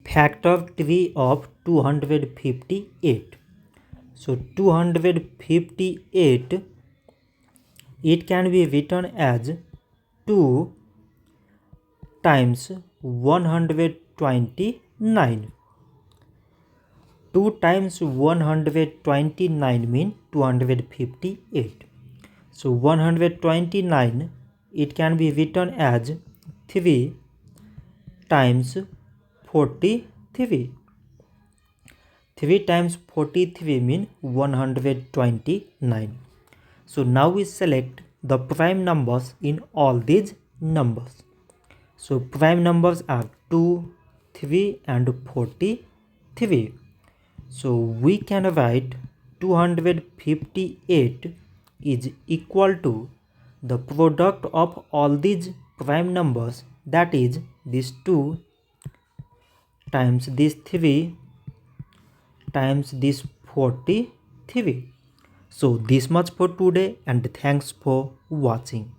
Factor of 258. So 258, it can be written as 2 times 129. 2 times 129 means 258. So 129, it can be written as 3 times 43. 3 times 43 means 129. So now we select the prime numbers in all these numbers. So prime numbers are 2, 3 and 43. So we can write 258 is equal to the product of all these prime numbers, that is this 2 times this 3 times this 43. So this much for today, and thanks for watching.